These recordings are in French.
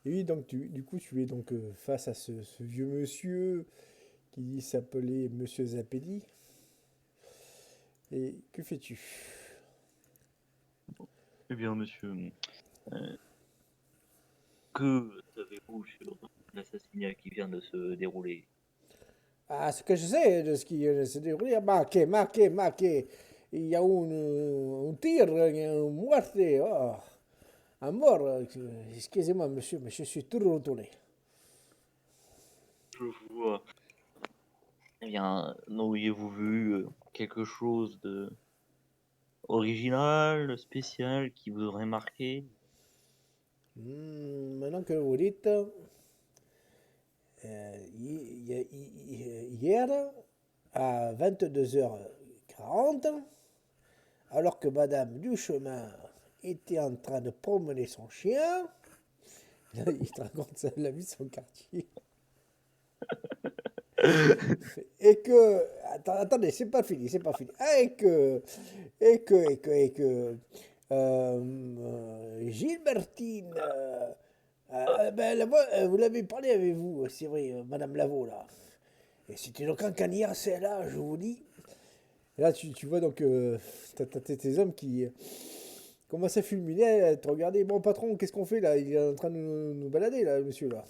Et oui, donc du coup, tu es donc face à ce vieux monsieur qui s'appelait Monsieur Zappelli. Et que fais-tu? Eh bien, monsieur, euh, que savez-vous sur l'assassinat qui vient de se dérouler? Ah, ce que je sais de ce qui se déroule, marqué. Il y a un tir, un muerte. Oh, un mort. Excusez-moi, monsieur, mais je suis tout retourné. Je vois. Eh bien, n'auriez-vous vu quelque chose de original, spécial, qui vous aurait marqué? Maintenant que vous dites, hier, à 22h40, alors que Madame Duchemin était en train de promener son chien, il te raconte la vie de son quartier, et que, attendez, c'est pas fini, Gilbertine, ben, vous l'avez parlé avec vous, c'est vrai, Madame Lavaux, là. Et c'était une cancanière, celle-là, je vous dis. Et là, tu vois donc, t'as tes hommes qui commencent à fulminer, à te regarder. Bon, patron, qu'est-ce qu'on fait là? Il est en train de nous balader, là, monsieur, là.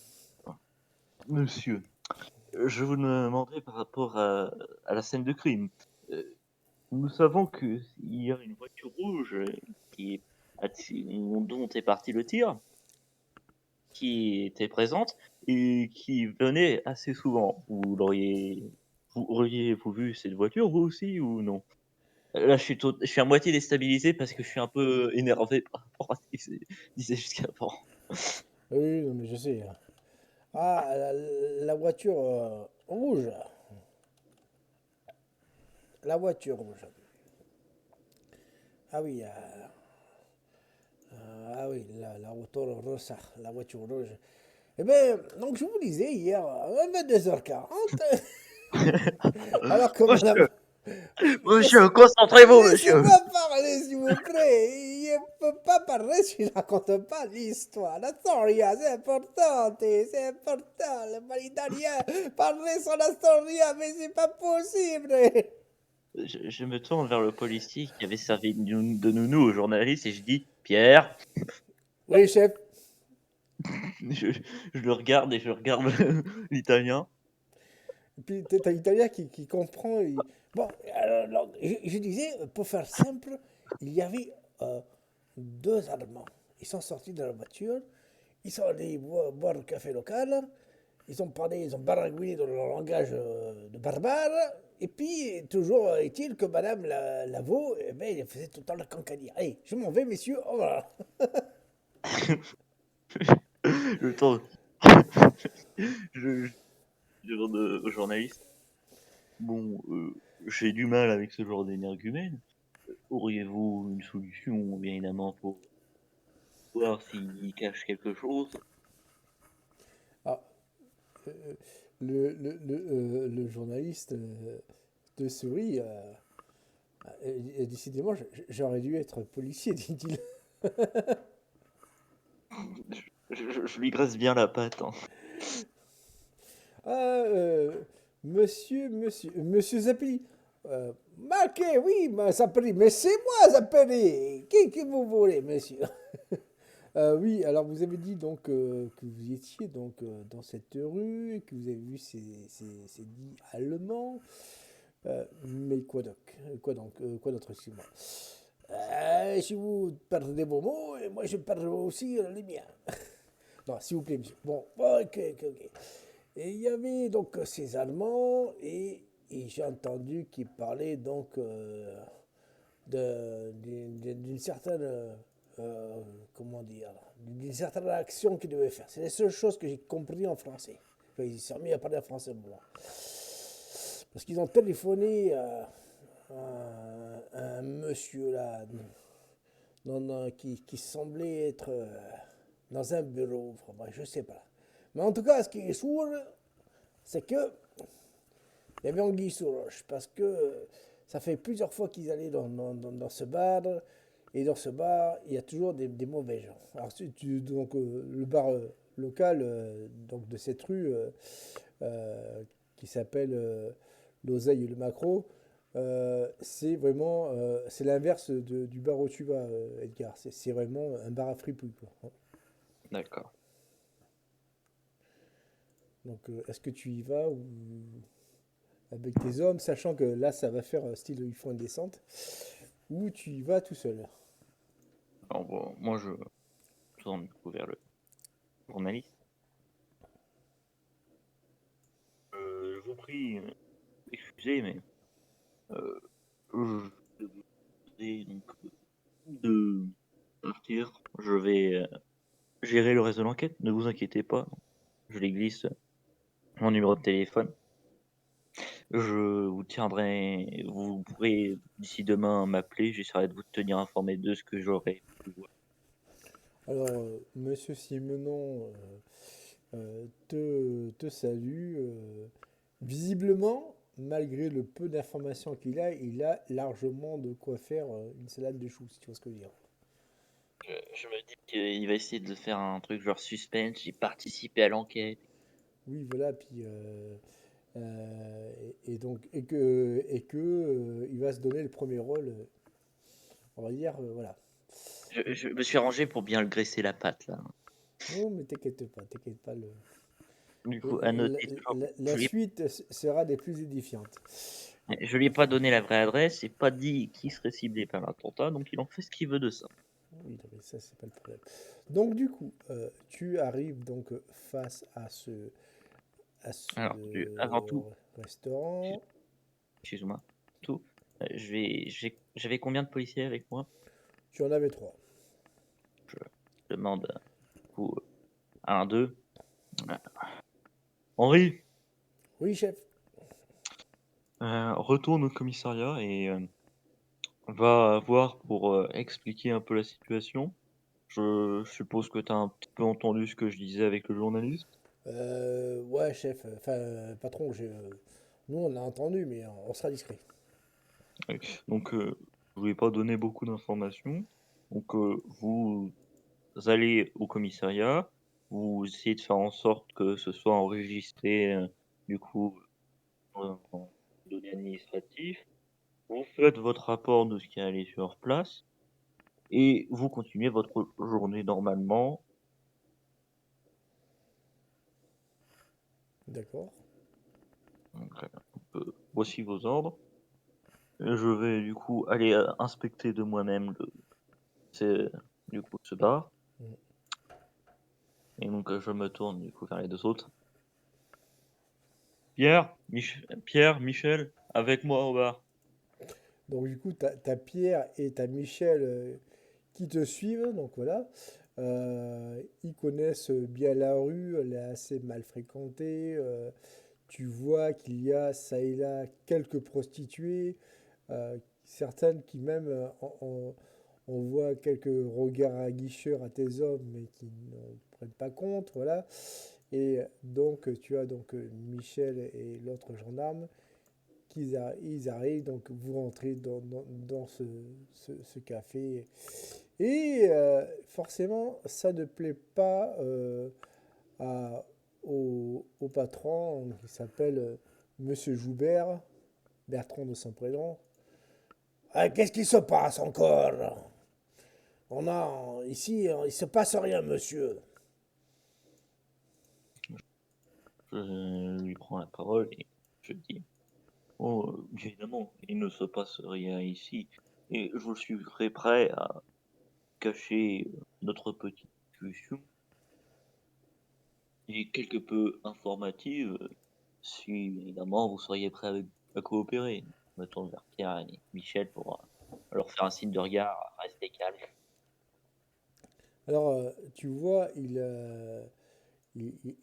Monsieur, je vous demanderai par rapport à la scène de crime. Euh, Nous savons qu'il y a une voiture rouge qui est, dont est parti le tir, qui était présente et qui venait assez souvent. Vous auriez-vous vu cette voiture, vous aussi, ou non? Là, je suis à moitié déstabilisé parce que je suis un peu énervé par rapport à ce qui se disait jusqu'avant. Oui, non, mais je sais, hein. Ah, la voiture rouge. La voiture rouge. Ah oui, ah oui, la auto rosa, la voiture rouge. Eh bien, donc je vous disais hier, à 22h40, alors que madame... Monsieur, Laisse- monsieur, concentrez-vous, monsieur. Laissez-moi parler, s'il vous plaît. Il ne peut pas parler si je ne raconte pas l'histoire. La storia, c'est important. C'est important. Le mal italien, parler sur la storia, mais c'est pas possible. Je me tourne vers le policier qui avait servi de nounou au journaliste et je dis, Pierre, Oui, chef. je, je le regarde et je regarde l'italien. Et puis, t'as l'italien qui comprend. Bon, alors, je disais, pour faire simple, il y avait deux Allemands. Ils sont sortis de la voiture. Ils sont allés boire le café local. Ils ont parlé, ils ont baragouiné dans leur langage de barbare. Et puis, toujours est-il que Madame Lavaux, eh ben, elle faisait tout le temps la cancanière. Allez, je m'en vais, messieurs. Au revoir. Le temps. Je demande au journaliste. Bon, j'ai du mal avec ce genre d'énergumène. Auriez-vous une solution, bien évidemment, pour voir s'il cache quelque chose? Ah, euh, le journaliste de souris. Décidément, j'aurais dû être policier, dit-il. Je lui graisse bien la patte, hein. Ah, monsieur Zappi. Marqué, oui, Zappi, mais c'est moi, Zappi. Qui vous voulez, monsieur? Oui, alors vous avez dit donc que vous étiez donc dans cette rue et que vous avez vu ces dits allemands. Mais quoi donc? Quoi d'autre, excusez-moi. Si vous perdez vos mots, et moi je perds aussi les miens. Non, s'il vous plaît, monsieur. Bon, ok. Et il y avait donc ces Allemands et j'ai entendu qu'ils parlaient donc d'une certaine, comment dire, d'une certaine action qu'ils devaient faire. C'est les seules choses que j'ai compris en français. Enfin, ils se sont mis à parler en français, moi. Parce qu'ils ont téléphoné à un monsieur là, qui semblait être dans un bureau. Enfin, bref, je sais pas. Mais en tout cas, ce qui est sûr, c'est que il y avait anguille sous roche. Parce que ça fait plusieurs fois qu'ils allaient dans ce bar. Et dans ce bar, il y a toujours des mauvais gens. Alors, donc, le bar local donc de cette rue euh, qui s'appelle l'Oseille et le Macro, c'est vraiment c'est l'inverse du bar où tu vas, Edgar. C'est vraiment un bar à fripouille, quoi. D'accord. Donc, est-ce que tu y vas ou avec tes hommes, sachant que là, ça va faire style ils font une descente, ou tu y vas tout seul? Alors, bon, moi, je tourne du coup vers le journaliste. Je vous prie, excusez, mais euh, je vous demander donc de partir. Je vais gérer le reste de l'enquête. Ne vous inquiétez pas. Je lui glisse mon numéro de téléphone. Je vous tiendrai. Vous pourrez d'ici demain m'appeler. J'essaierai de vous tenir informé de ce que j'aurai pu voir. Alors, Monsieur Simenon te salue. Visiblement, malgré le peu d'informations il a largement de quoi faire une salade de choux, si tu vois ce que je veux dire. Je me dis qu'il va essayer de faire un truc genre suspense. J'ai participé à l'enquête. Oui, voilà, puis et donc et que il va se donner le premier rôle, on va dire, voilà. Je me suis rangé pour bien le graisser la patte là. Non, mais t'inquiète pas, Du coup, à noter toujours. la suite sera des plus édifiantes. Je lui ai pas donné la vraie adresse, j'ai pas dit qui serait ciblé par l'attentat, donc il en fait ce qu'il veut de ça. Oui, non, mais ça, c'est pas le problème. Donc, du coup, tu arrives donc face à ce Alors, avant tout, restaurant. excuse-moi, tout, j'avais combien de policiers avec moi? Tu en avais trois. Je demande du coup un, deux. Henri, Oui, chef. retourne au commissariat et va voir pour expliquer un peu la situation. Je suppose que tu as un petit peu entendu ce que je disais avec le journaliste. Ouais, chef. Enfin, patron, nous, on l'a entendu, mais on sera discret. Oui. Donc, je voulais pas donner beaucoup d'informations. Donc, vous allez au commissariat, vous essayez de faire en sorte que ce soit enregistré, du coup, en données administratives. Vous faites votre rapport de ce qui est allé sur place et vous continuez votre journée normalement. D'accord. Donc, voici vos ordres. Je vais du coup aller inspecter de moi-même c'est, du coup ce bar. Mm. Et donc, je me tourne du coup vers les deux autres. Pierre, Michel, avec moi au bar. Donc, du coup, t'as Pierre et t'as Michel qui te suivent. Donc, voilà. Ils connaissent bien la rue. Elle est assez mal fréquentée. Tu vois qu'il y a ça et là quelques prostituées, certaines qui même on voit quelques regards aguicheurs à tes hommes, mais qui ne prennent pas compte, voilà. Et donc tu as donc Michel et l'autre gendarme ils arrivent, donc vous rentrez dans ce café. Et forcément, ça ne plaît pas à- au patron qui s'appelle Monsieur Joubert, Bertrand de son prénom. Ah, qu'est-ce qui se passe encore? Ici, il se passe rien, monsieur. Je lui prends la parole et je dis, oh, bien évidemment, il ne se passe rien ici. Et je suis très prêt à cacher notre petite discussion et quelque peu informative, si évidemment vous seriez prêt à coopérer. Je me tourne vers Pierre et Michel pour leur faire un signe de regard, rester calme. Alors, tu vois, il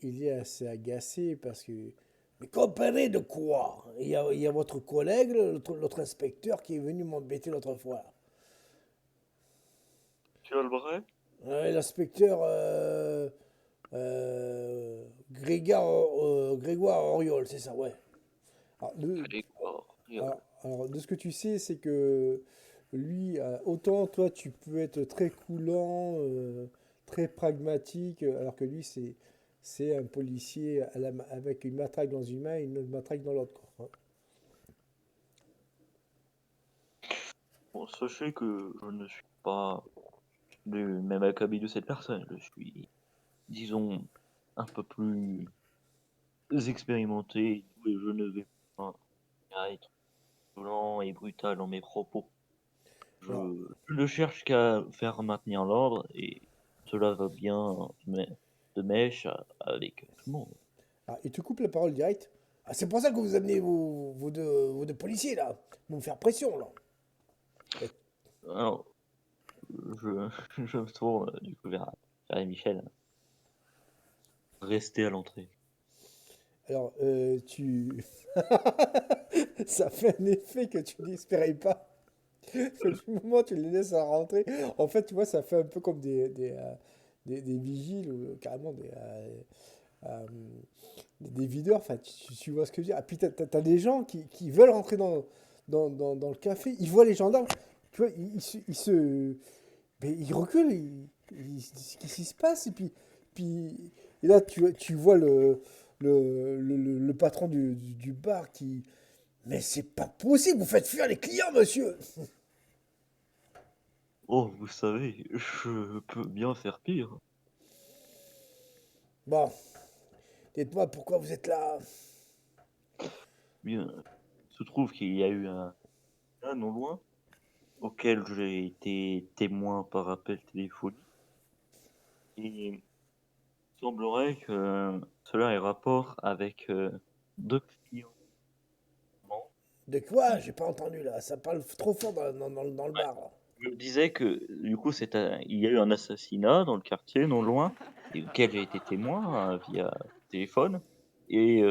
est assez agacé parce que. Mais coopérer de quoi? Il y a votre collègue, l'autre inspecteur, qui est venu m'embêter l'autre fois. Tu as le vrai? L'inspecteur Grégoire Auriol, c'est ça, ouais. Alors, Allez, quoi. alors, de ce que tu sais, c'est que lui, autant toi, tu peux être très coulant, très pragmatique, alors que lui, c'est un policier avec une matraque dans une main et une autre matraque dans l'autre, quoi. Bon, sachez que je ne suis pas du même acabit de cette personne. Je suis, disons, un peu plus expérimenté et tout, et je ne vais pas être violent et brutal dans mes propos. Alors, Je ne cherche qu'à faire maintenir l'ordre et cela va bien de mèche avec tout le monde. il te coupe la parole direct. Ah, c'est pour ça que vous amenez vos deux policiers, là. Vous me faire pression, là. Et- Alors, je, je me tourne du coup vers Michel. Restez à l'entrée. Alors, ça fait un effet que tu n'espérais pas. Mais du moment où tu les laisses à rentrer, en fait, tu vois, ça fait un peu comme des vigiles ou carrément euh, des videurs. Enfin, tu vois ce que je veux dire. Et puis, t'as des gens qui veulent rentrer dans le café. Ils voient les gendarmes. Tu vois, mais ils reculent. Qu'est-ce qui se passe? Et là, tu vois le patron du bar qui. Mais c'est pas possible, vous faites fuir les clients, monsieur! Oh, vous savez, je peux bien faire pire. Bon, dites-moi pourquoi vous êtes là. Bien, il se trouve qu'il y a eu un non loin auquel j'ai été témoin par appel téléphonique. Et il semblerait que cela ait rapport avec deux clients De quoi? qui J'ai pas entendu là, ça parle trop fort dans le bar, là. me disaient que du coup il y a eu un assassinat dans le quartier non loin et auquel j'ai été témoin via téléphone. Et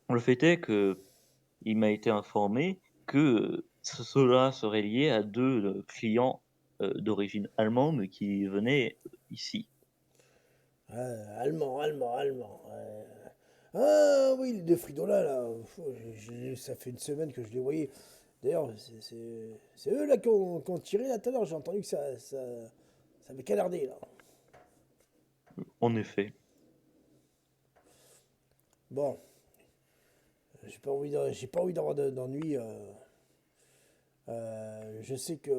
le fait est que il m'a été informé que cela serait lié à deux clients d'origine allemande qui venaient ici. Allemand. Ah oui, les deux Fridola là, ça fait une semaine que je les voyais. D'ailleurs, c'est eux là qui ont tiré là tout à l'heure, j'ai entendu que ça avait canardé là. En effet. Bon, j'ai pas envie d'avoir d'ennui. Je sais que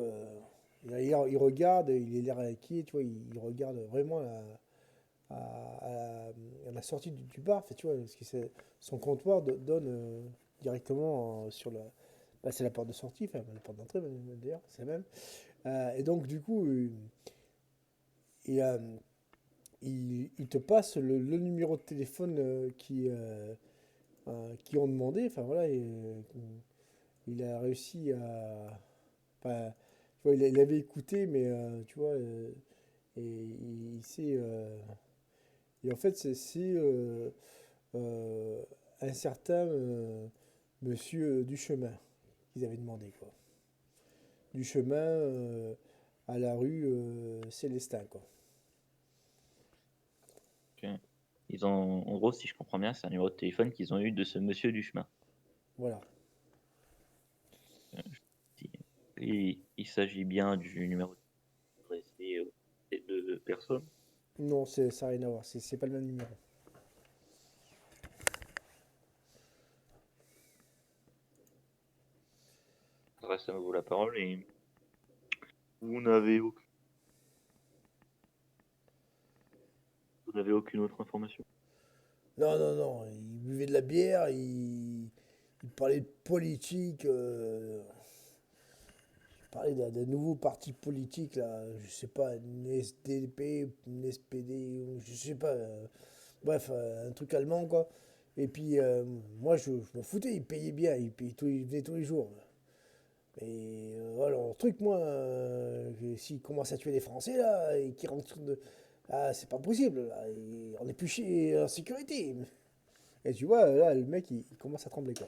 il regarde, il est l'air inquiet, tu vois, il regarde vraiment à la sortie du bar, fait, tu vois, parce que son comptoir donne directement sur la. Là, c'est la porte de sortie, enfin la porte d'entrée d'ailleurs, c'est la même. Et donc du coup, il, euh, il te passe le numéro de téléphone qui ont demandé. Enfin voilà, il a réussi à. Enfin, tu vois, il avait écouté, mais tu vois, et il s'est. Et en fait, c'est euh, un certain monsieur Duchemin qu'ils avaient demandé, quoi. Duchemin à la rue Célestin, quoi. Ok. Ils ont, en gros, si je comprends bien, c'est un numéro de téléphone qu'ils ont eu de ce monsieur du chemin. Voilà. Et il s'agit bien du numéro adressé aux deux personnes. Non, ça n'a rien à voir. C'est pas le même numéro. Je reste à nouveau la parole et vous n'avez aucune autre information. Non. Il buvait de la bière, il parlait de politique. Il parlait d'un nouveau parti politique, là. Je sais pas, une SDP, une SPD, ou je sais pas. Bref, un truc allemand, quoi. Et puis, moi, je m'en foutais, il payait bien, il venait tous les jours. Et voilà, le truc, moi, s'il commence à tuer des Français, là, et qu'il rentre Ah, c'est pas possible, là. On n'est plus chez en sécurité. Et tu vois, là, le mec, il commence à trembler, quoi.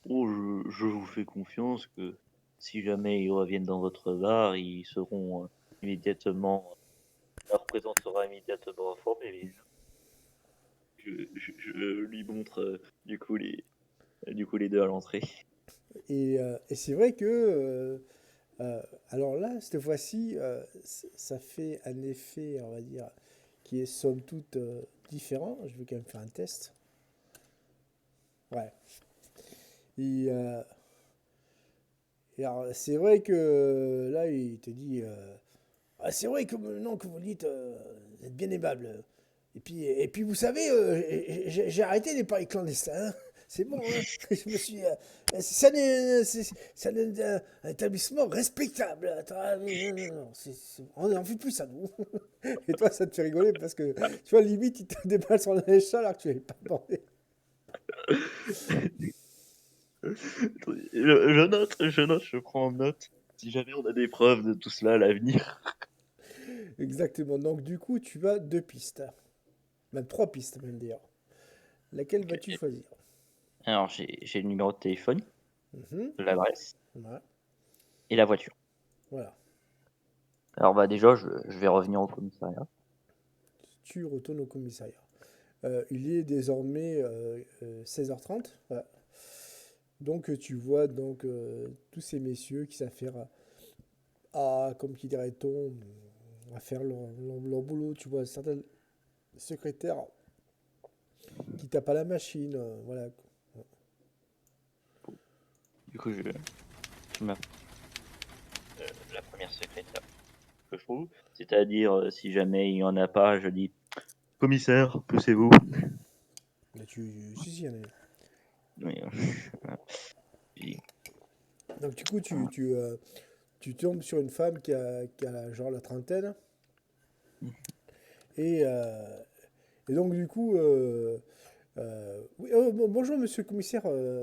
Oh, je vous fais confiance que si jamais ils reviennent dans votre bar, ils seront immédiatement, leur présence sera immédiatement informée. Mais je lui montre du coup les deux à l'entrée. Et c'est vrai que, alors là, cette fois-ci, ça fait un effet, on va dire, qui est somme toute différent. Je vais quand même faire un test. Ouais. Et, euh, et alors, c'est vrai que là, il te dit, ah, c'est vrai que maintenant que vous le dites, vous êtes bien aimable. Et puis vous savez, j'ai arrêté les paris clandestins, hein. C'est bon, hein. Je me suis. C'est un établissement respectable. Attends, non, non, non, on n'en fait plus ça, nous. Et toi, ça te fait rigoler parce que, tu vois, limite, il te déballe sur l'échelle alors que tu n'avais pas demandé. Je prends en note. Si jamais on a des preuves de tout cela à l'avenir. Exactement. Donc, du coup, tu as deux pistes. Même trois pistes, même d'ailleurs. Laquelle vas-tu Ok. choisir? Alors, j'ai le numéro de téléphone, Mhm. l'adresse Voilà. et la voiture. Voilà. Alors, bah, déjà, je vais revenir au commissariat. Tu retournes au commissariat. Il est désormais 16h30. Voilà. Donc tu vois donc tous ces messieurs qui s'affairent comme qui dirait-on, à faire leur boulot. Tu vois certains secrétaires qui tapent à la machine. Voilà. Du coup, je m'appelle la première secrétaire que je trouve. C'est-à-dire, si jamais il n'y en a pas, je dis commissaire, poussez-vous. Mais si, si, il y en a une. Oui, puis, Donc du coup, tu tombes sur une femme qui a genre la trentaine. Et, euh, et donc du coup, oui, bonjour monsieur le commissaire. Euh,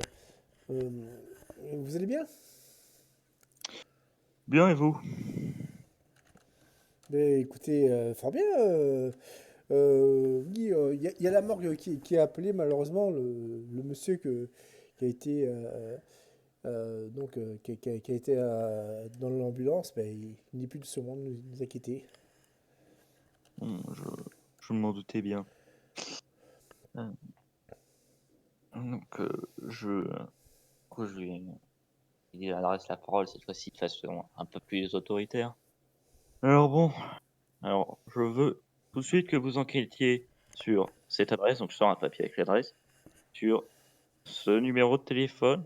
vous allez bien? bien et vous? Mais écoutez, fort bien. Oui, il y a la morgue qui a appelé malheureusement le monsieur qui a été qui a été dans l'ambulance. Ben, il n'est plus de ce monde, nous a quittés. Hum, je m'en doutais bien. Euh, Donc, je lui adresse la parole cette fois-ci de façon un peu plus autoritaire. Alors bon, je veux tout de suite que vous enquêtiez sur cette adresse, donc je sors un papier avec l'adresse, sur ce numéro de téléphone.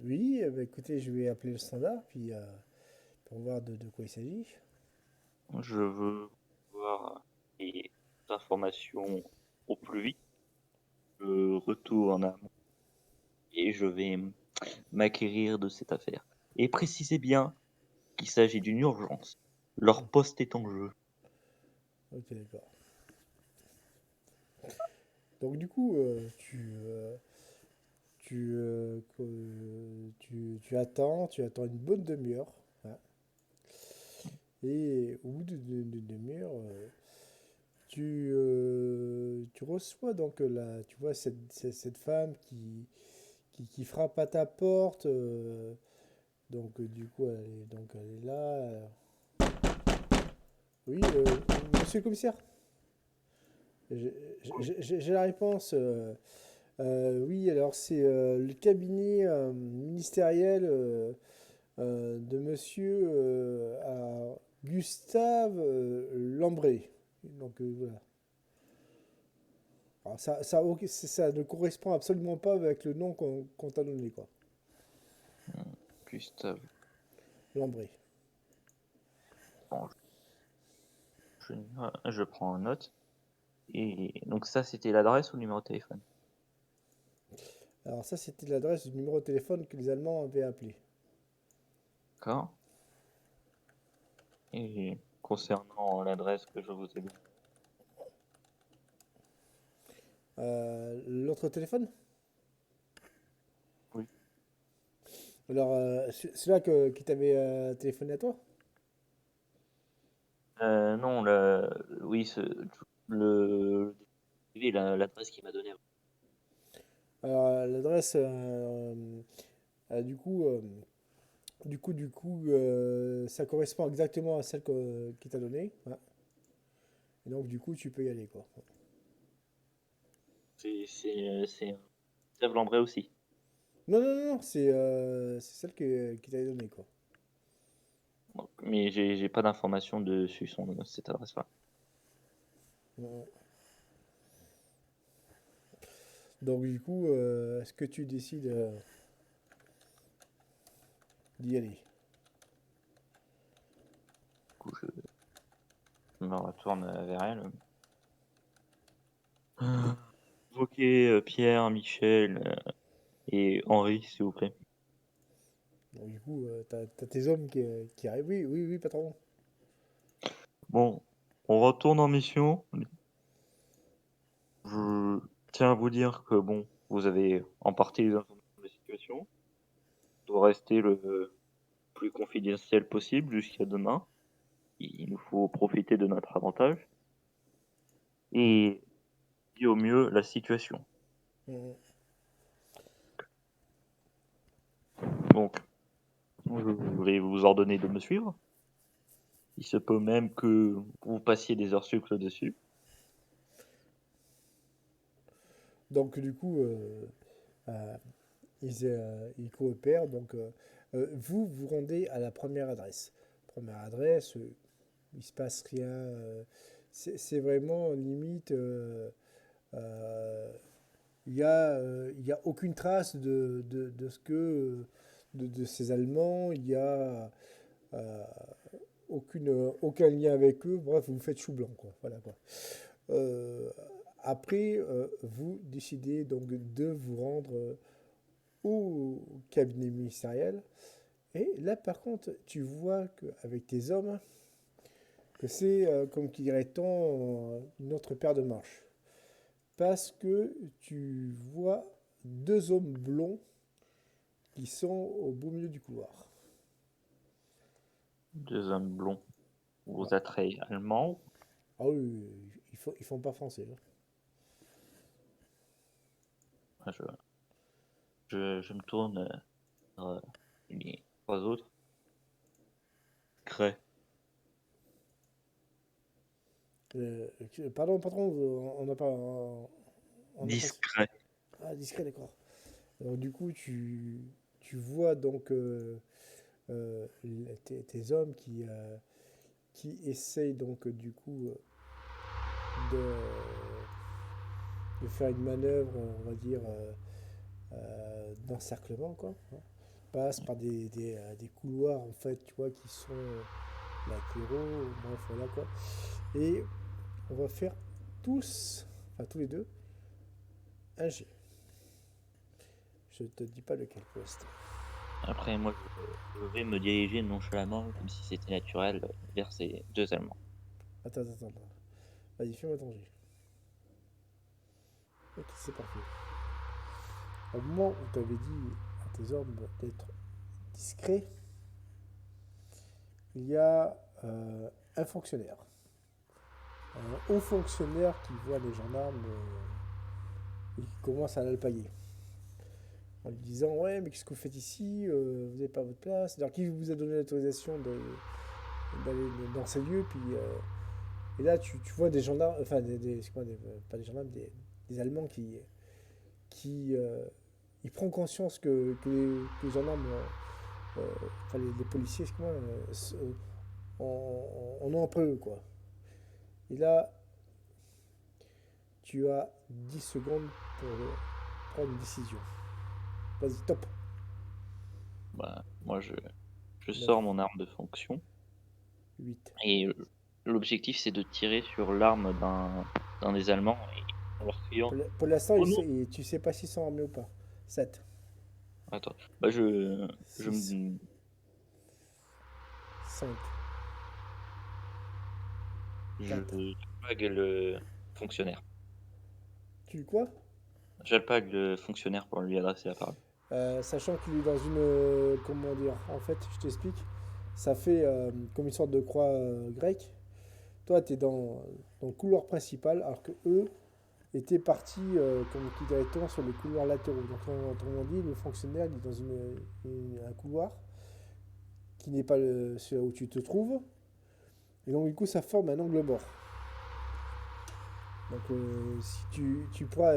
Oui, ben, écoutez, je vais appeler le standard puis pour voir de quoi il s'agit. Je veux voir les informations au plus vite. Je retourne et je vais m'acquérir de cette affaire. Et précisez bien qu'il s'agit d'une urgence. Leur poste est en jeu. Ok, d'accord. Donc du coup, tu attends une bonne demi-heure, hein. Et au bout d'une demi-heure, tu reçois donc tu vois cette femme qui frappe à ta porte. Donc du coup, elle est là. Oui, monsieur le commissaire, j'ai j'ai la réponse. Oui, alors c'est le cabinet ministériel de monsieur Gustave Lambré. Donc voilà. Alors, ok, ça ne correspond absolument pas avec le nom qu'on t'a donné, quoi. Gustave. Lambré. Bon, je prends en note. Et donc ça, c'était l'adresse ou le numéro de téléphone? Alors ça, c'était l'adresse du numéro de téléphone que les Allemands avaient appelé. D'accord. Et concernant l'adresse que je vous ai donnée. L'autre téléphone? Oui. Alors, celui-là qui t'avait téléphoné à toi? Non, oui, le, oui, l'adresse qu'il m'a donnée. Alors, l'adresse, du coup, ça correspond exactement à celle qu'il t'a donnée. Ouais. Et donc, du coup, tu peux y aller, quoi. C'est Gustave Lambray aussi. Non, non, non, c'est celle qui t'avait donnée, quoi. Mais j'ai pas d'informations dessus cette adresse-là. Mm. Donc, du coup, est-ce que tu décides d'y aller? Du coup, je me retourne vers elle. Invoquez Pierre, Michel et Henri, s'il vous plaît. Donc, du coup, t'as tes hommes qui arrivent. Oui, oui, oui, patron. Bon, on retourne en mission. Je tiens à vous dire que bon, vous avez en partie les informations de la situation. Il doit rester le plus confidentiel possible jusqu'à demain. Il nous faut profiter de notre avantage et au mieux la situation. Mm. Donc, je voudrais vous ordonner de me suivre. Il se peut même que vous passiez des heures sup dessus. Donc, du coup, euh, ils coopèrent. Donc, vous vous rendez à la première adresse. Première adresse, il se passe rien. C'est vraiment limite. Euh, il y a aucune trace de ce que de ces Allemands. Il y a euh, aucun lien avec eux. Bref, vous faites chou blanc, quoi. Voilà, quoi. Euh, après, vous décidez donc de vous rendre au cabinet ministériel. Et là, par contre, tu vois qu'avec tes hommes, que c'est, comme qui dirait-on, une autre paire de manches. Parce que tu vois deux hommes blonds qui sont au beau milieu du couloir. Deux hommes blonds. Ouais. Vos attraits allemands. Ah oui, oui, oui, ils font pas français, hein. Je, je me tourne vers les trois autres. Cray. Pardon, patron, on n'a pas. On n'a pas. Discret. Ah, discret, d'accord. Alors, du coup, tu vois donc tes hommes qui essayent donc du coup de faire une manœuvre, on va dire, d'encerclement, quoi, hein. Passe par des couloirs, en fait, tu vois, qui sont latéraux, bref, voilà, quoi. Et on va faire tous les deux, un G. Je te dis pas lequel pour l'instant. Après, moi, je vais me diriger nonchalamment, comme si c'était naturel, vers ces deux Allemands. Attends, attends, attends. Vas-y, fais-moi ton G. Ok, c'est parfait. Au moment où tu avais dit à tes hommes d'être discrets, il y a un fonctionnaire. Un haut fonctionnaire qui voit les gendarmes et qui commence à l'alpaguer. En lui disant: ouais, mais qu'est-ce que vous faites ici? Vous n'avez pas votre place. Alors, qui vous a donné l'autorisation d'aller dans ces lieux? Puis, et là, tu vois des gendarmes, enfin, c'est quoi, pas des gendarmes, des Allemands qui il prend conscience que les gendarmes, enfin les policiers, excuse-moi, en ont un peu eux, quoi. Et là, tu as 10 secondes pour prendre une décision. Vas-y, top. Bah, moi, je 9, sors mon arme de fonction 8. et l'objectif, c'est de tirer sur l'arme d'un des Allemands et en leur criant Pour l'instant, «Oh non!» tu sais pas s'ils sont armés ou pas. 7, Attends, bah, je 6, me 5, je 4. bague le fonctionnaire. Tu quoi? J'alpague le fonctionnaire pour lui adresser la parole. Sachant qu'il est dans une. Comment dire? En fait, je t'explique. Ça fait comme une sorte de croix grecque. Toi, tu es dans le couloir principal, alors que eux étaient partis, comme qui dirait-on, sur les couloirs latéraux. Donc, autrement dit, le fonctionnaire il est dans un couloir qui n'est pas celui où tu te trouves. Et donc, du coup, ça forme un angle mort. Donc, si tu pourras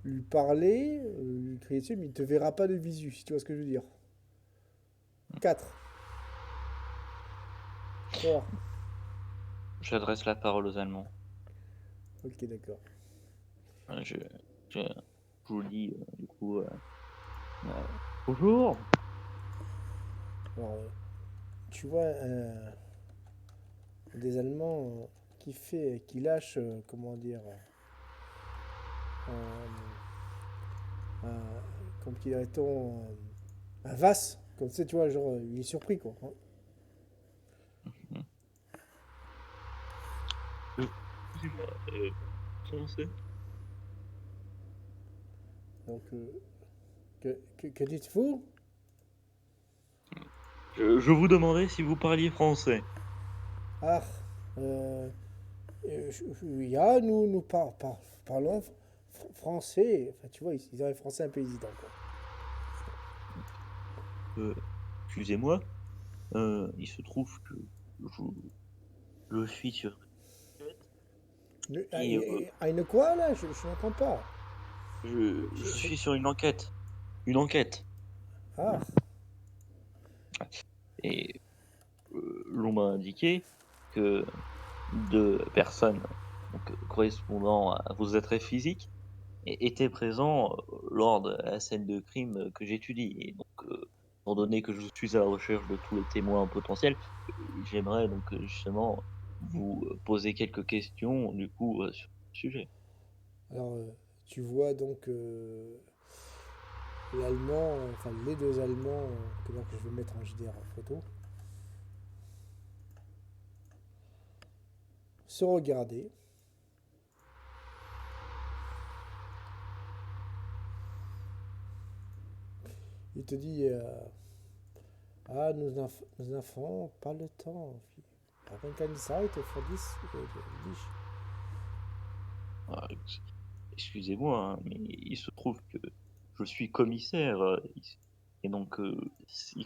lui parler, lui crier dessus, mais il te verra pas de visu, si tu vois ce que je veux dire. 4. 3. J'adresse la parole aux Allemands. Ok, d'accord. Euh, Je, je, je vous dis, du coup, euh, bonjour. Alors, tu vois des Allemands qui lâchent, comment dire, un, comme dirait-on, un vas, comme ça, tu vois, genre, il est surpris, quoi, hein. Excusez-moi, français. Donc, que dites-vous? Je vous demandais si vous parliez français. Ah, euh, ja, parlons français. Enfin, tu vois, ils ont un français un peu hésitant, quoi. Euh, Excusez-moi, il se trouve que je, je suis sur et Une quoi, là? Je n'entends pas. je suis sur une enquête. Une enquête. Ah, Et l'on m'a indiqué que deux personnes donc, correspondant à vos attraits physiques étaient présents lors de la scène de crime que j'étudie. Et donc, étant donné que je suis à la recherche de tous les témoins potentiels, j'aimerais donc justement vous poser quelques questions du coup sur le sujet. alors, tu vois donc l'allemand, enfin les deux allemands que je vais mettre en JDR en photo, se regarder. Il te dit ah, nos enfants, pas le temps. Haben keine Zeit für dich. Ah, excusez-moi, hein, mais il se trouve que je suis commissaire, et donc,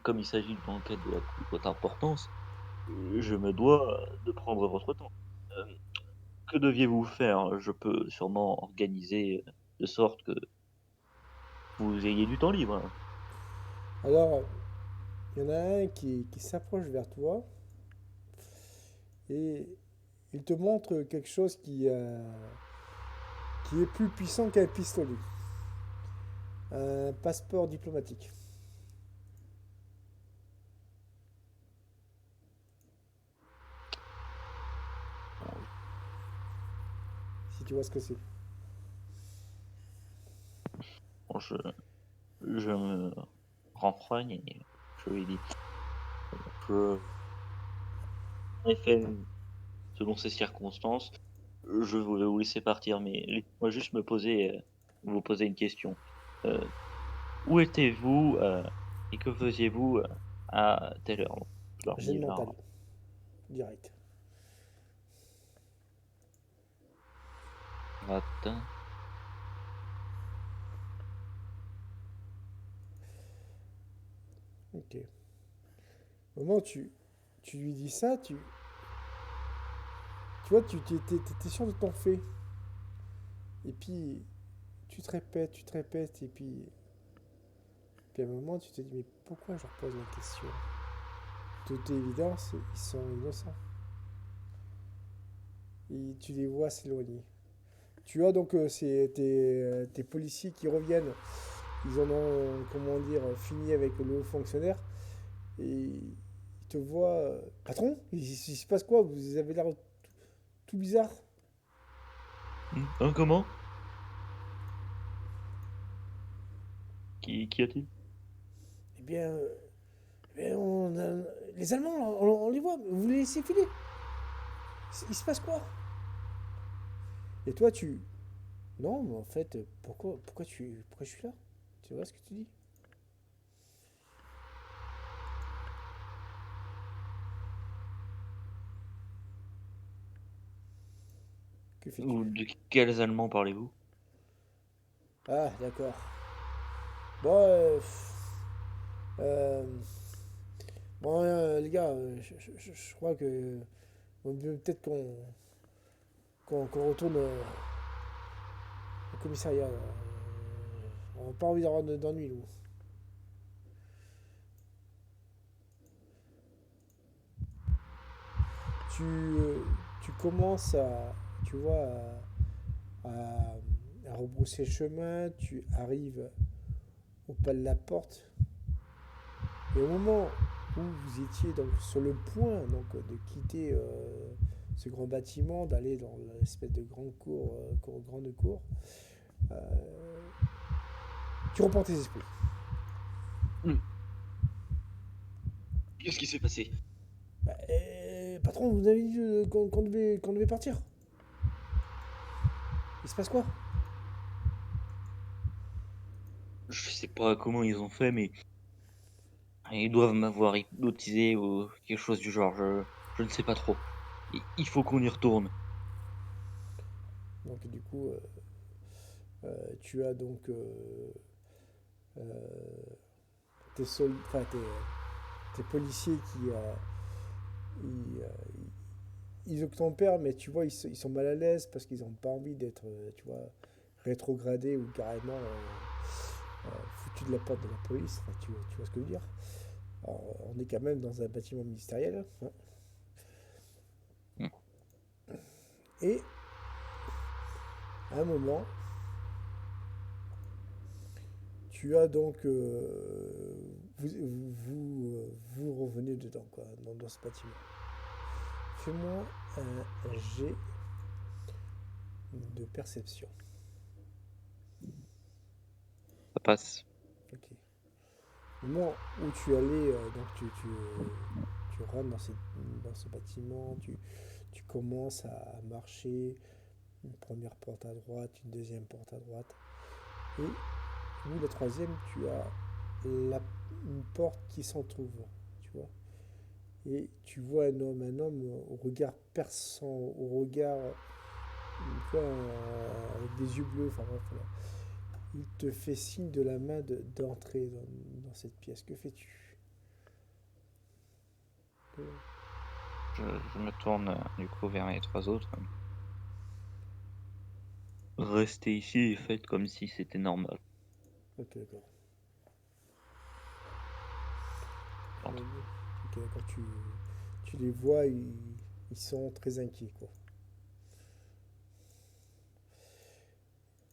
comme il s'agit d'une enquête de la plus haute importance, je me dois de prendre votre temps. Euh, que deviez-vous faire? Je peux sûrement organiser de sorte que vous ayez du temps libre. Alors, il y en a un qui s'approche vers toi et il te montre quelque chose qui est plus puissant qu'un pistolet. Un passeport diplomatique. Si tu vois ce que c'est. Bon, je me renfrogne et je lui dis, je, en effet, selon ces circonstances, je voulais vous laisser partir, mais laissez-moi juste vous poser une question. Euh, Où étiez-vous et que faisiez-vous à telle heure? Je leur Gêne dis mental. vers Direct. matin. Ok. Au moment où tu lui dis ça, tu vois, t'es sûr de ton fait. Et puis, tu te répètes, et puis à un moment, tu te dis, mais pourquoi je leur pose la question? Toute évidence, ils sont innocents. Et tu les vois s'éloigner. Tu as donc tes policiers qui reviennent. Ils en ont, comment dire, fini avec le haut fonctionnaire. Et ils te voient. Patron, il se passe quoi? Vous avez l'air tout bizarre. Hein, comment? Qu'y a-t-il? Eh bien, les Allemands, on les voit. Vous les laissez filer. Il se passe quoi? Et toi, tu. Non, mais en fait, pourquoi je suis là? Tu vois ce que tu dis? Que fais-tu? De quels Allemands parlez-vous? Ah, d'accord. Bon, euh, bon, les gars, je crois que peut-être qu'on retourne au commissariat. On n'a pas envie d'avoir d'ennui, nous. Tu, tu commences à, tu vois, à rebrousser le chemin, tu arrives au pas de la porte, et au moment où vous étiez donc sur le point donc, de quitter ce grand bâtiment, d'aller dans l'espèce de grande cour, euh, tu reprends tes esprits. Hmm. Qu'est-ce qui s'est passé? Bah, patron, vous avez dit qu'on devait partir. Il se passe quoi? Je sais pas comment ils ont fait, mais ils doivent m'avoir hypnotisé ou quelque chose du genre. Je ne sais pas trop. Il faut qu'on y retourne. Donc du coup, tu as donc euh, tes policiers qui ils, ils obtempèrent, mais tu vois, ils sont mal à l'aise parce qu'ils n'ont pas envie d'être, tu vois, rétrogradés ou carrément foutus de la porte de la police. Enfin, tu vois ce que je veux dire? Alors, on est quand même dans un bâtiment ministériel, hein. Hmm. Et à un moment, tu as donc vous revenez dedans quoi, dans ce bâtiment. Fais-moi un jet de perception. Ça passe. Ok. Au moment où tu allais, donc tu rentres dans ce bâtiment, tu commences à marcher, une première porte à droite, une deuxième porte à droite, et ou la troisième, tu as une porte qui s'entrouvre, tu vois. Et tu vois un homme au regard perçant, au regard, tu vois, avec des yeux bleus, enfin bref, voilà. Il te fait signe de la main d'entrer dans cette pièce. Que fais-tu? Je me tourne du coup vers les trois autres. Restez ici et faites comme si c'était normal. Ok, d'accord. J'entends. Ok, d'accord. Tu les vois, ils sont très inquiets, quoi.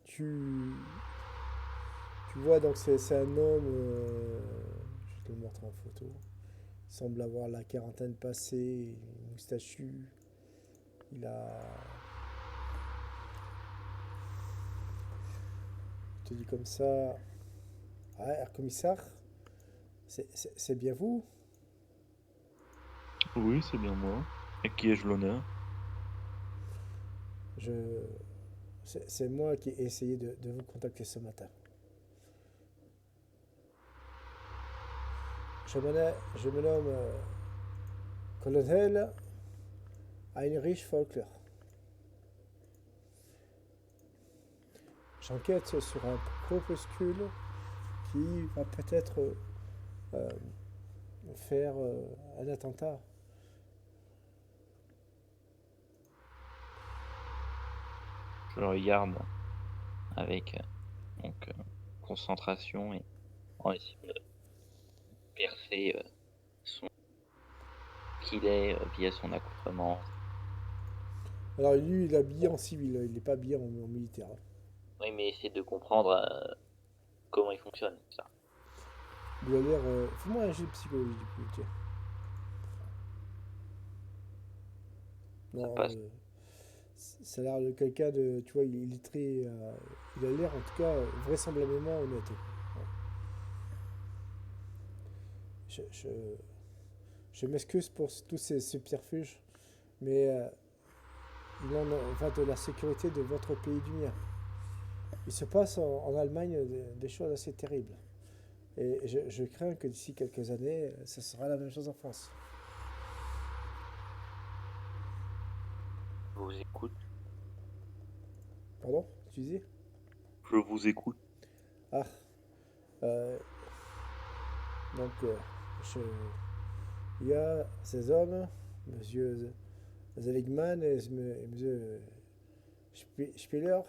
Tu, tu vois, donc c'est un homme, je vais te le montrer en photo. Il semble avoir la quarantaine passée, moustachu. Il a, je te dis comme ça, ah, Herr Commissaire, c'est bien vous? Oui, c'est bien moi. À qui ai-je l'honneur? Je, c'est moi qui ai essayé de vous contacter ce matin. Je me nomme Colonel Heinrich Volkler. J'enquête sur un corpuscule qui va peut-être euh, faire un attentat. Je le regarde avec donc concentration et en essayant de percer son qu'il est via son accoutrement. Alors lui, il est habillé en civil, il n'est pas habillé en militaire, hein. Oui, mais essayer de comprendre comment il fonctionne, ça. Il a l'air. Fais-moi un jet de psychologie du coup, tiens. Ça Non, passe. ça a l'air de quelqu'un de. Tu vois, il est très. Il a l'air en tout cas vraisemblablement honnête. Ouais. Je, je, je m'excuse pour tous ces subterfuges, mais il en va de la sécurité de votre pays du mien. Il se passe en Allemagne des choses assez terribles. Et je crains que d'ici quelques années, ça sera la même chose en France. Je vous écoute. Pardon? Tu dis? Je vous écoute. Ah, euh, donc, je- il y a ces hommes, monsieur Seligman et monsieur Spieler,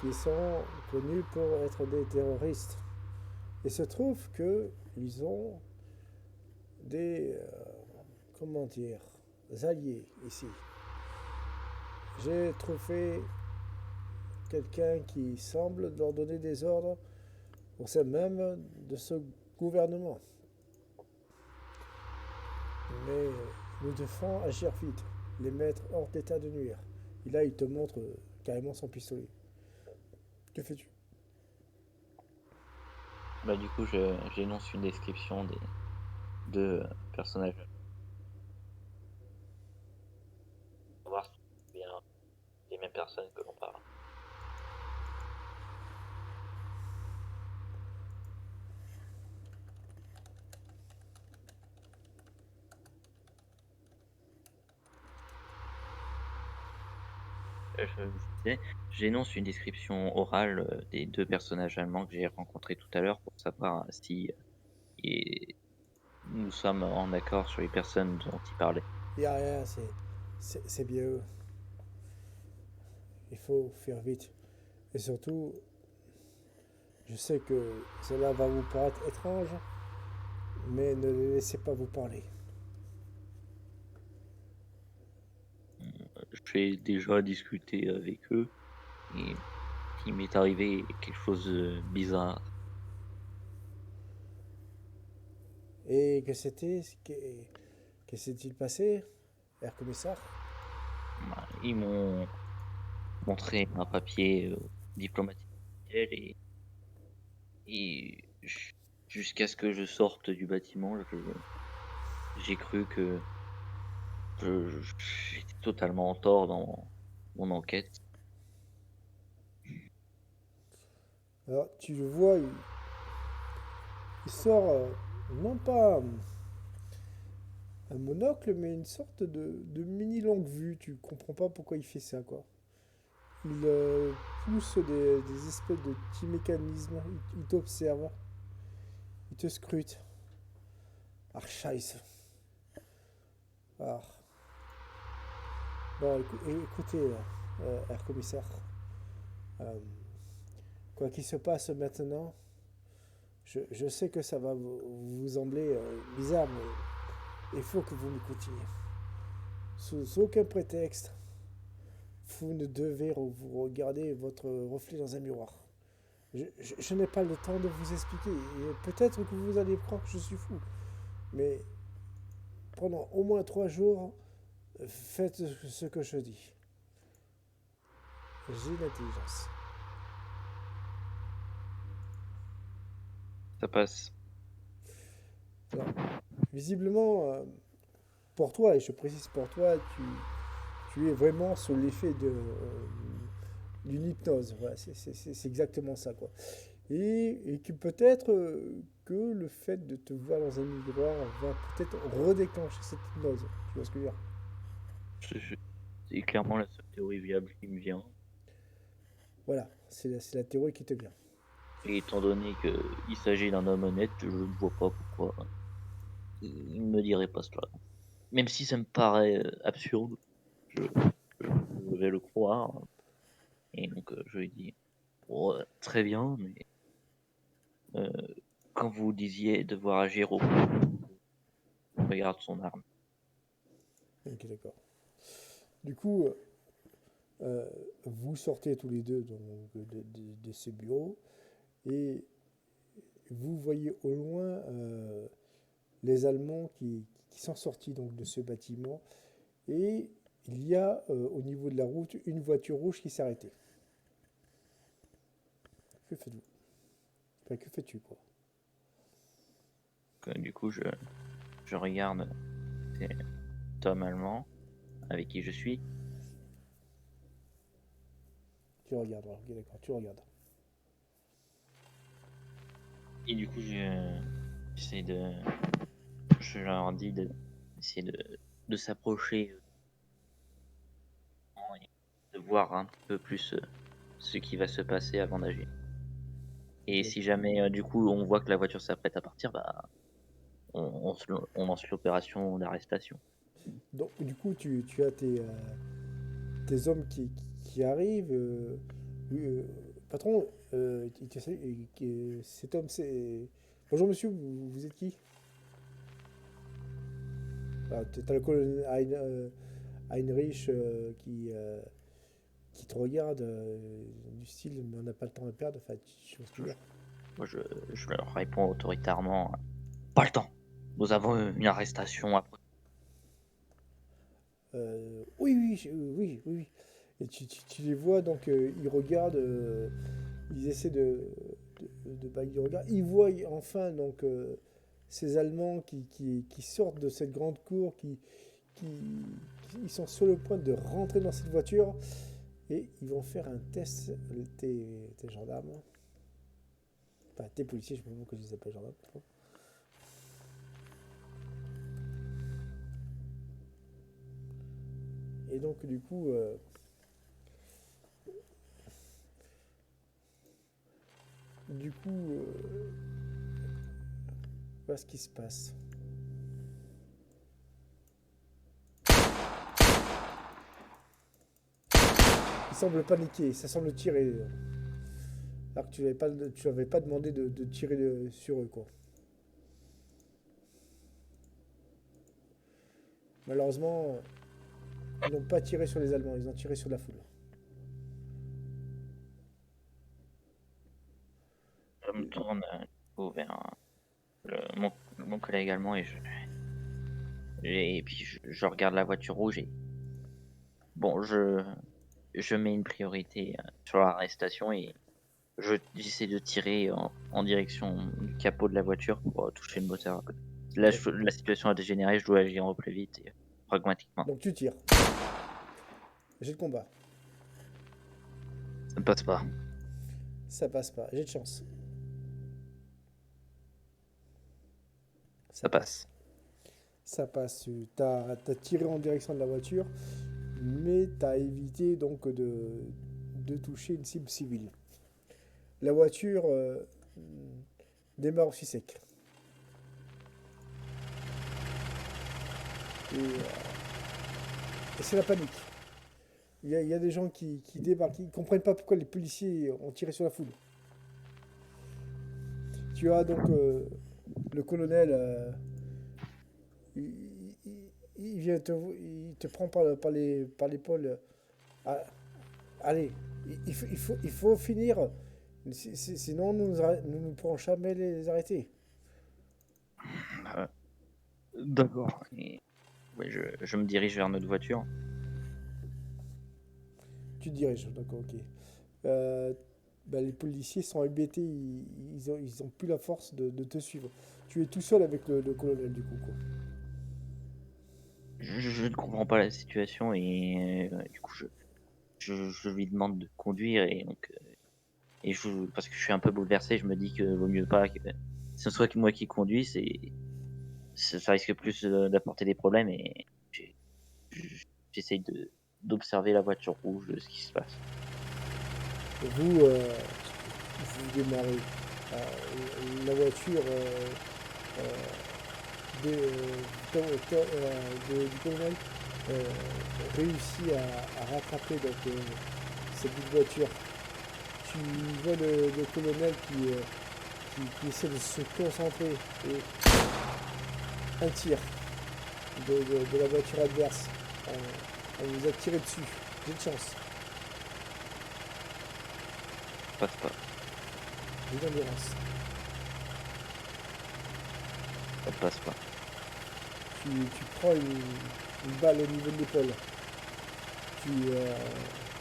qui sont connus pour être des terroristes. Il se trouve qu'ils ont des, comment dire, alliés ici. J'ai trouvé quelqu'un qui semble leur donner des ordres au sein même de ce gouvernement. Mais nous devons agir vite, les mettre hors d'état de nuire. Et là, il te montre carrément son pistolet. Que fais-tu? Bah, du coup, j'énonce une description des deux personnages. Pour voir si c'est bien les mêmes personnes que l'on parle. Je disais, j'énonce une description orale des deux personnages allemands que j'ai rencontrés tout à l'heure pour savoir si et nous sommes en accord sur les personnes dont il parlait. Il n'y a rien, c'est bien eux. Il faut faire vite. Et surtout, je sais que cela va vous paraître étrange, mais ne les laissez pas vous parler. J'ai déjà discuté avec eux et il m'est arrivé quelque chose de bizarre. Et que c'était que s'est-il passé, Herr Commissaire? Ils m'ont montré un papier diplomatique officiel et jusqu'à ce que je sorte du bâtiment, j'ai cru que j'étais totalement en tort dans mon enquête. Alors, tu le vois, il sort non pas un monocle, mais une sorte de mini longue vue. Tu comprends pas pourquoi il fait ça, quoi. Il pousse des espèces de petits mécanismes. Il t'observe. Il te scrute. Ah, scheiße. Ah. Bon, écoutez, Herr Commissaire. Euh, quoi qu'il se passe maintenant, je sais que ça va vous sembler bizarre, mais il faut que vous m'écoutiez. Sous aucun prétexte, vous ne devez vous regarder votre reflet dans un miroir. Je n'ai pas le temps de vous expliquer. Peut-être que vous allez croire que je suis fou. Mais pendant au moins 3 jours, faites ce que je dis. J'ai l'intelligence. Ça passe. Alors, visiblement, pour toi, et je précise pour toi, tu es vraiment sous l'effet d'une hypnose. Voilà, c'est exactement ça, quoi. Et que peut-être que le fait de te voir dans un miroir va peut-être redéclencher cette hypnose. Tu vois ce que je veux dire? C'est clairement la seule théorie viable qui me vient. Voilà, c'est la théorie qui te vient. Et étant donné qu'il s'agit d'un homme honnête, je ne vois pas pourquoi il ne me dirait pas cela. Même si ça me paraît absurde, je, je vais le croire. Et donc je lui dis, oh, très bien, mais euh, quand vous disiez devoir agir au regarde son arme. Ok, d'accord. Du coup, euh, vous sortez tous les deux donc, de ce bureau et vous voyez au loin les Allemands qui sont sortis donc, de ce bâtiment et il y a au niveau de la route une voiture rouge qui s'est arrêtée. Que faites-vous? Enfin, que fais-tu quoi? Du coup, je regarde cet homme allemand avec qui je suis. Tu regardes, ok d'accord, tu regardes. Et du coup, j'essaie de. Je leur dis d'essayer de s'approcher, de voir un peu plus ce qui va se passer avant d'agir. Et Ok. si jamais, du coup, on voit que la voiture s'apprête à partir, bah, on lance l'opération d'arrestation. Donc du coup tu as tes hommes qui arrivent. Patron, il te salue, cet homme, c'est... Bonjour monsieur, vous êtes qui? Ah, t'as le colonel Heinrich qui te regarde du style, mais on n'a pas le temps à perdre. Enfin, je vois ce que tu Je, veux dire. moi, je leur réponds autoritairement, pas le temps. Nous avons une arrestation après. Oui, oui, oui, oui. Et tu les vois, donc ils regardent, ils essaient bah, ils regardent, ils voient enfin donc ces Allemands qui sortent de cette grande cour, qui, ils sont sur le point de rentrer dans cette voiture et ils vont faire un test, tes gendarmes, enfin tes policiers, je sais pas pourquoi je les appelle gendarmes. Et donc du coup, du coup, voilà ce qui se passe. Ils semblent paniquer, ça semble tirer. Alors que tu n'avais pas demandé de tirer sur eux, quoi. Malheureusement, ils n'ont pas tiré sur les Allemands, ils ont tiré sur la foule. Je me Et- tourne vers mon collègue allemand et puis je regarde la voiture rouge et bon, je mets une priorité sur l'arrestation et j'essaie de tirer en direction du capot de la voiture pour toucher le moteur. Là, la situation a dégénéré, je dois agir au plus vite et pragmatiquement. Donc tu tires. J'ai de combat. Ça ne passe pas. Ça passe pas. J'ai de chance. Ça Ça passe. passe. Ça passe. T'as tiré en direction de la voiture, mais t'as évité donc de toucher une cible civile. La voiture démarre aussi sec. Et c'est la panique. Il y a des gens qui débarquent, ils ne comprennent pas pourquoi les policiers ont tiré sur la foule. Tu as donc le colonel, il, il te prend par l'épaule. Ah, allez, il faut finir, sinon nous ne pourrons jamais les arrêter. Euh, D'accord. Et ouais, je me dirige vers notre voiture. Tu te diriges, d'accord, ok. Euh, bah, les policiers sont hébétés, ils ont plus la force de te suivre. Tu es tout seul avec le colonel du coup, quoi. Je ne comprends pas la situation et du coup, je lui demande de conduire et donc parce que je suis un peu bouleversé, je me dis que vaut mieux pas que ce soit que moi qui conduise et ça risque plus d'apporter des problèmes et j'ai- j'essaye d'observer la voiture rouge, ce qui se passe. Vous, vous démarrez. La voiture de, du colonel euh, réussit à rattraper donc, cette petite voiture. Tu vois le colonel qui essaie de se concentrer et un tir de la voiture adverse. On vous a tiré dessus. J'ai de chance. Ça passe pas, J'ai d'endurance. ça passe pas. Tu prends une balle au niveau de l'épaule. Tu, euh,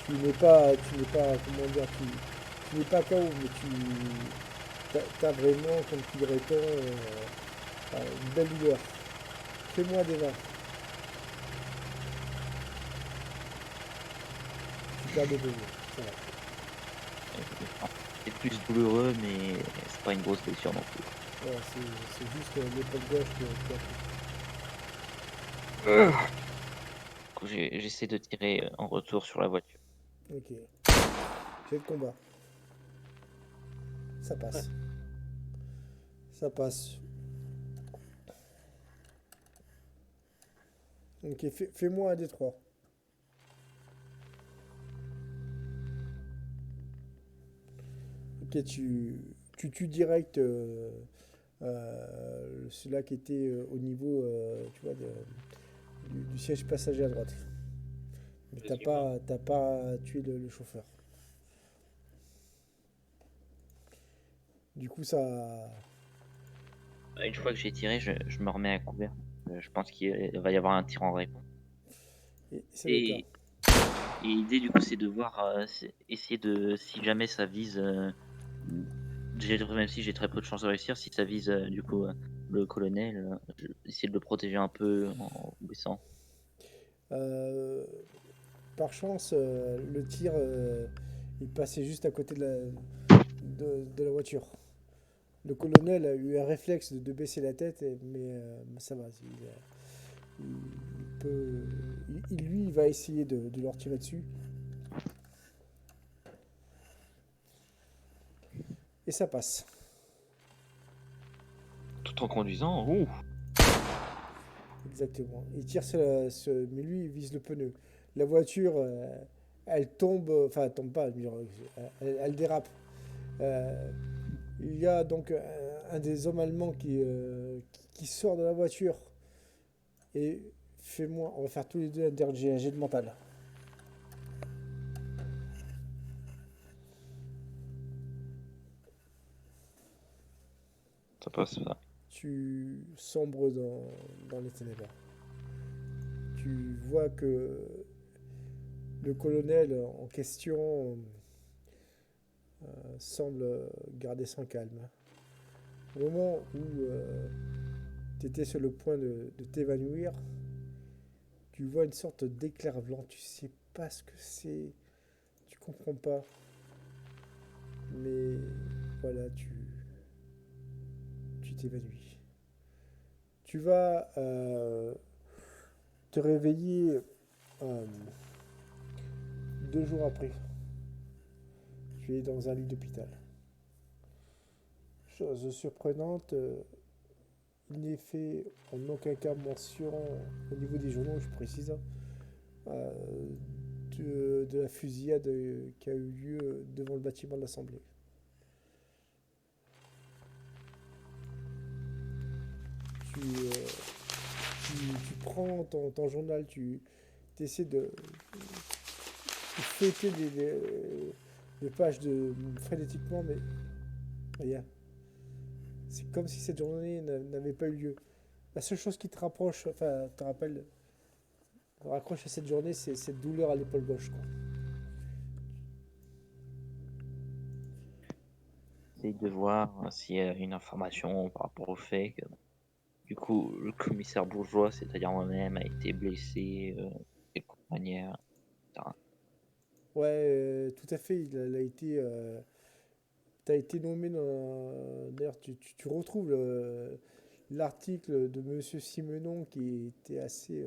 tu n'es pas, comment dire, tu n'es pas KO, mais t'as vraiment, comme tu dirais une belle douleur. Fais-moi des mains. Tu perds des PV. Ça va. C'est plus douloureux, mais c'est pas une grosse blessure non plus. Voilà, c'est juste l'épaule gauche qui a pris. Du coup, j'essaie de tirer en retour sur la voiture. Ok. J'ai le combat. Ça Ouais. passe. Ça passe. Ok, fais-moi un des trois. Ok, tu tues direct celui-là qui était au niveau, tu vois, du siège passager à droite. Mais Vas-y, moi. t'as pas tué le chauffeur. Du coup, ça. Une fois que j'ai tiré, je me remets à couvert. Je pense qu'il va y avoir un tir en réponse. Et c'est le cas. Et, et l'idée du coup c'est de voir, essayer de, si jamais ça vise, même si j'ai très peu de chances de réussir, si ça vise du coup le colonel, essayer de le protéger un peu en baissant. Euh, Par chance, le tir, il passait juste à côté de la voiture. Le colonel a eu un réflexe de baisser la tête, mais ça va. Il peut, lui, il va essayer de leur tirer dessus. Et ça passe. Tout en conduisant, ouh! Exactement. Il tire mais lui, il vise le pneu. La voiture, elle tombe, enfin, elle tombe pas, elle dérape. Euh, il y a donc un des hommes allemands qui sort de la voiture et fais-moi, on va faire tous les deux un jet de mental. Ça passe ça. Tu sombres dans les ténèbres. Tu vois que le colonel en question semble garder son calme. Au moment où tu étais sur le point de t'évanouir, tu vois une sorte d'éclair blanc. Tu sais pas ce que c'est, tu comprends pas, mais voilà, tu t'évanouis. Tu vas te réveiller euh, 2 jours après. Tu es dans un lit d'hôpital. Chose surprenante, il n'est fait en aucun cas mention au niveau des journaux, je précise, euh, de la fusillade qui a eu lieu devant le bâtiment de l'Assemblée. Tu, tu prends ton journal, tu essaies de feuilleter les pages frénétiquement, mais rien. C'est comme si cette journée n'avait pas eu lieu. La seule chose qui te rapproche, enfin, te rappelle, raccroche à cette journée, c'est cette douleur à l'épaule gauche, quoi. Essaye de voir s'il y a une information par rapport au fait que du coup le commissaire bourgeois, c'est-à-dire moi-même, a été blessé de quelque manière, etc. Ouais, tout à fait. Il a été, t'as été nommé dans. D'ailleurs, tu retrouves l'article de Monsieur Simenon qui était assez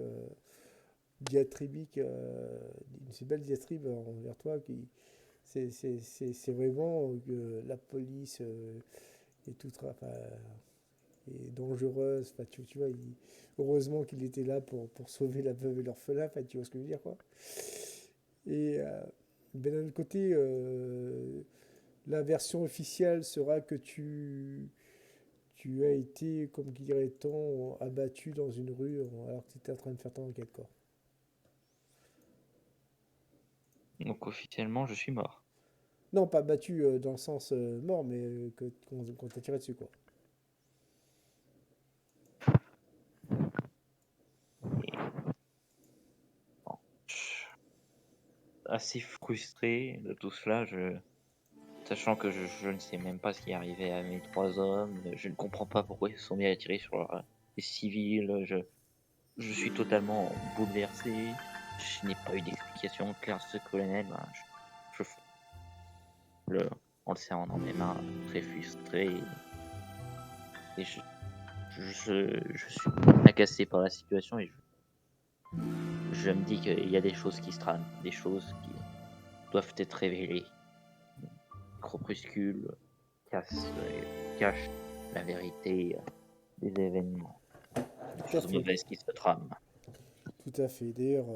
diatribique, une belle diatribe envers toi. C'est vraiment que la police est toute, enfin, est dangereuse. Enfin, tu vois, heureusement qu'il était là pour sauver la veuve et l'orphelin. Enfin, tu vois ce que je veux dire, quoi. Et ben, d'un autre côté, la version officielle sera que tu as été, comme dirait-on, abattu dans une rue alors que tu étais en train de faire ton enquête, quoi. Donc officiellement, je suis mort. Non, pas battu dans le sens mort, mais qu'on t'a tiré dessus, quoi. Et bon, je suis assez frustré de tout cela, sachant que je ne sais même pas ce qui est arrivé à mes trois hommes. Je ne comprends pas pourquoi ils se sont mis à tirer sur les civils. Je suis totalement bouleversé. Je n'ai pas eu d'explication claire de ce colonel. Ben, je, le, on le sait, on en est marre, très frustré. Et je suis agacé par la situation et je me dis qu'il y a des choses qui se trament, des choses qui doivent être révélées. Crépuscule cache la vérité des événements, des Tout à choses fait. mauvaises qui se trament. Tout à fait. D'ailleurs,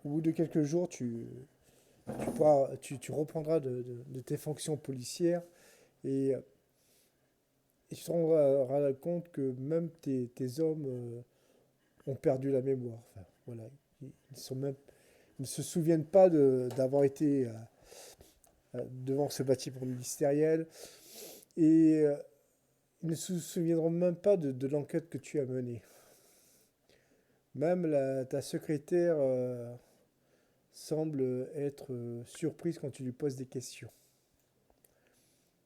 au bout de quelques jours, tu reprendras de tes fonctions policières et, et tu te rendras compte que même tes hommes ont perdu la mémoire. Enfin, voilà, ils ne se souviennent pas d'avoir été devant ce bâtiment ministériel et ils ne se souviendront même pas de l'enquête que tu as menée. Même ta secrétaire semble être surprise quand tu lui poses des questions.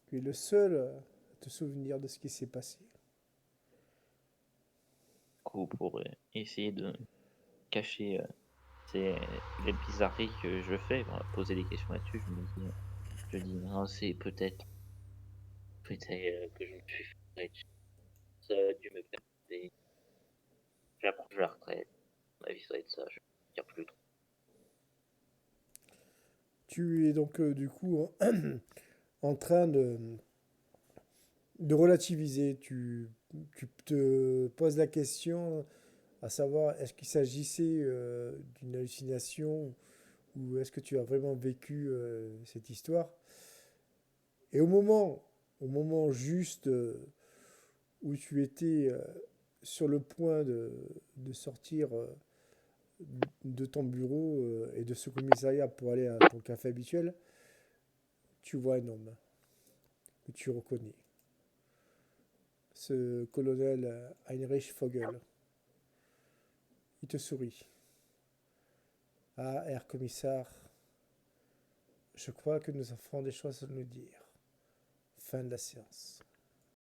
Tu es le seul à te souvenir de ce qui s'est passé. Pour essayer de cacher les bizarreries que je fais, on va poser des questions là-dessus, je dis non, c'est peut-être que je me suis fait, ça a dû me perdre. J'approche de la retraite, ma vie ça va être ça, je ne tire plus trop. Tu es donc du coup en train de relativiser. Tu te poses la question à savoir est-ce qu'il s'agissait d'une hallucination ou est-ce que tu as vraiment vécu cette histoire. Et au moment juste où tu étais sur le point de sortir de ton bureau et de ce commissariat pour aller à ton café habituel, tu vois un homme que tu reconnais. Ce colonel Heinrich Vogel. Il te sourit. Ah, Herr Kommissar, je crois que nous avons des choses à nous dire. Fin de la séance.